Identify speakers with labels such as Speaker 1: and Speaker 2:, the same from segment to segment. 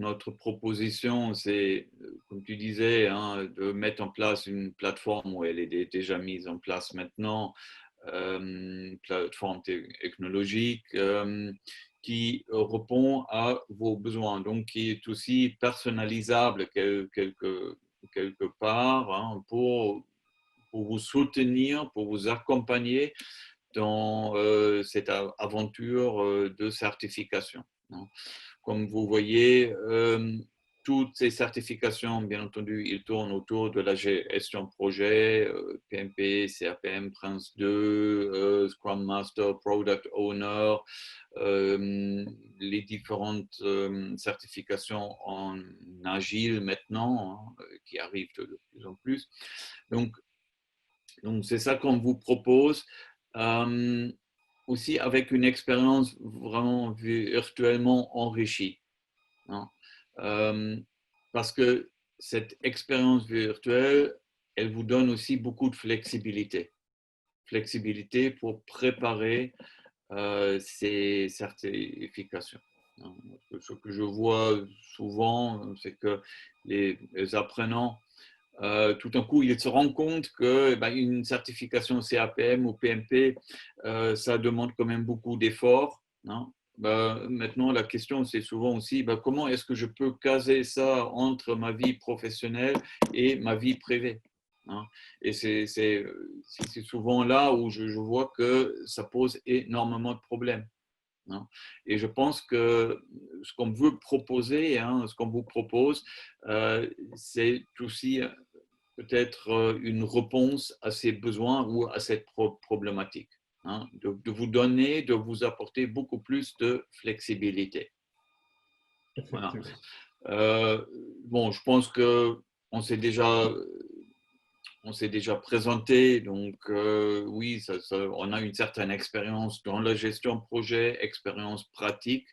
Speaker 1: notre proposition, c'est, comme tu disais, hein, de mettre en place une plateforme où elle est déjà mise en place maintenant, plateforme technologique qui répond à vos besoins, donc qui est aussi personnalisable quelque part, hein, pour vous soutenir, pour vous accompagner dans cette aventure de certification, hein. Comme vous voyez, toutes ces certifications, bien entendu, ils tournent autour de la gestion de projet, PMP, CAPM, Prince 2, Scrum Master, Product Owner, les différentes certifications en agile maintenant, hein, qui arrivent de plus en plus. Donc c'est ça qu'on vous propose. Aussi avec une expérience vraiment virtuellement enrichie, hein. Parce que cette expérience virtuelle, elle vous donne aussi beaucoup de flexibilité. Flexibilité pour préparer ces certifications, hein. Ce que je vois souvent, c'est que les apprenants, tout d'un coup, ils se rendent compte que une certification CAPM ou PMP, ça demande quand même beaucoup d'efforts, hein. Maintenant, la question, c'est souvent aussi comment est-ce que je peux caser ça entre ma vie professionnelle et ma vie privée, hein. Et c'est souvent là où je vois que ça pose énormément de problèmes, hein. Et je pense que ce qu'on veut proposer, hein, ce qu'on vous propose, c'est aussi peut-être une réponse à ces besoins ou à cette problématique, hein, de vous donner, de vous apporter beaucoup plus de flexibilité. Voilà.
Speaker 2: Effectivement.
Speaker 1: Bon, je pense qu'on s'est déjà, on s'est déjà présenté, donc oui, on a une certaine expérience dans la gestion de projet, expérience pratique,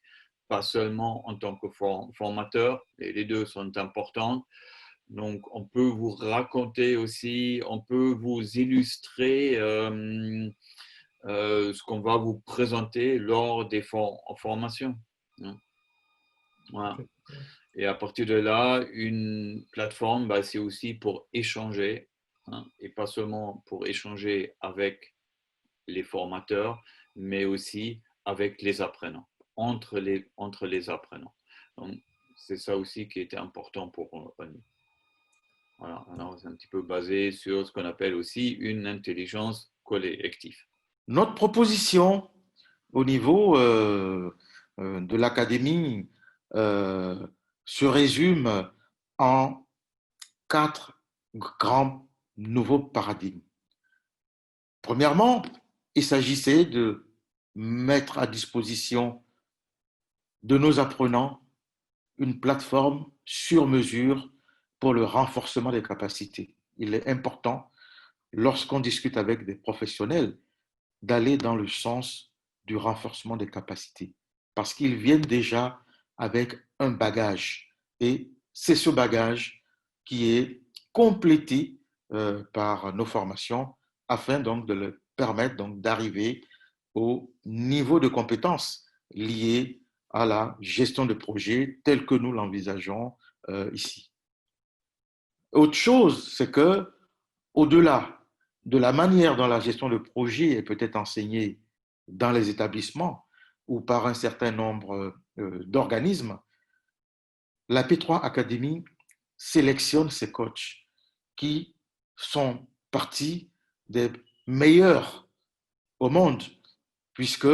Speaker 1: pas seulement en tant que formateur, et les deux sont importants. Donc, on peut vous raconter aussi, on peut vous illustrer ce qu'on va vous présenter lors des formations, hein. Voilà. Et à partir de là, une plateforme, c'est aussi pour échanger, hein, et pas seulement pour échanger avec les formateurs, mais aussi avec les apprenants, entre les apprenants. Donc, c'est ça aussi qui était important pour nous. Voilà, alors c'est un petit peu basé sur ce qu'on appelle aussi une intelligence collective.
Speaker 2: Notre proposition au niveau de l'académie euh, se résume en 4 grands nouveaux paradigmes. Premièrement, il s'agissait de mettre à disposition de nos apprenants une plateforme sur mesure pour le renforcement des capacités. Il est important, lorsqu'on discute avec des professionnels, d'aller dans le sens du renforcement des capacités, parce qu'ils viennent déjà avec un bagage. Et c'est ce bagage qui est complété par nos formations afin donc de leur permettre donc d'arriver au niveau de compétences liées à la gestion de projet tel que nous l'envisageons ici. Autre chose, c'est que au-delà de la manière dont la gestion de projet est peut-être enseignée dans les établissements ou par un certain nombre d'organismes, la P3 Academy sélectionne ses coachs qui sont partis des meilleurs au monde, puisque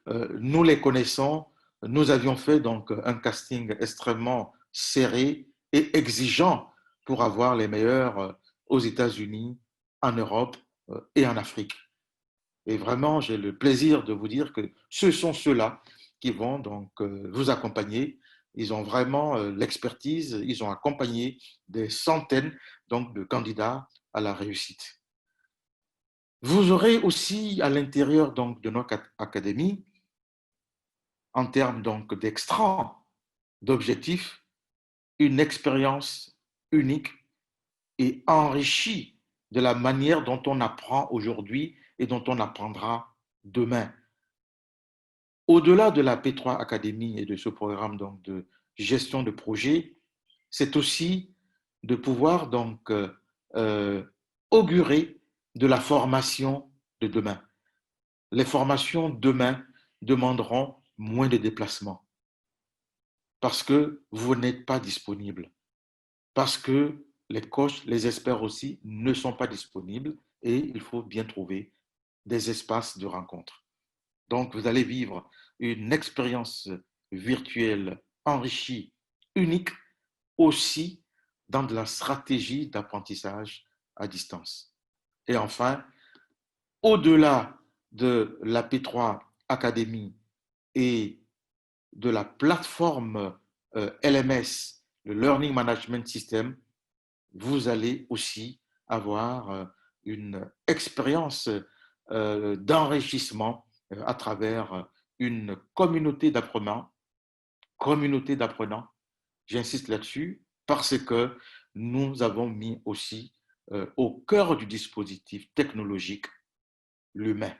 Speaker 2: nous les connaissons, nous avions fait donc un casting extrêmement serré et exigeant pour avoir les meilleurs aux États-Unis, en Europe et en Afrique. Et vraiment, j'ai le plaisir de vous dire que ce sont ceux-là qui vont donc vous accompagner. Ils ont vraiment l'expertise, ils ont accompagné des centaines donc, de candidats à la réussite. Vous aurez aussi à l'intérieur donc, de notre académie, en termes donc d'extra, d'objectifs, une expérience unique et enrichie de la manière dont on apprend aujourd'hui et dont on apprendra demain. Au-delà de la P3 Academy et de ce programme donc, de gestion de projet, c'est aussi de pouvoir donc augurer de la formation de demain. Les formations demain demanderont moins de déplacements parce que vous n'êtes pas disponible, parce que les coachs, les experts aussi ne sont pas disponibles et il faut bien trouver des espaces de rencontre. Donc, vous allez vivre une expérience virtuelle enrichie, unique, aussi dans de la stratégie d'apprentissage à distance. Et enfin, au-delà de la P3 Academy et de la plateforme LMS, le Learning Management System, vous allez aussi avoir une expérience d'enrichissement à travers une communauté d'apprenants. J'insiste là-dessus parce que nous avons mis aussi au cœur du dispositif technologique l'humain.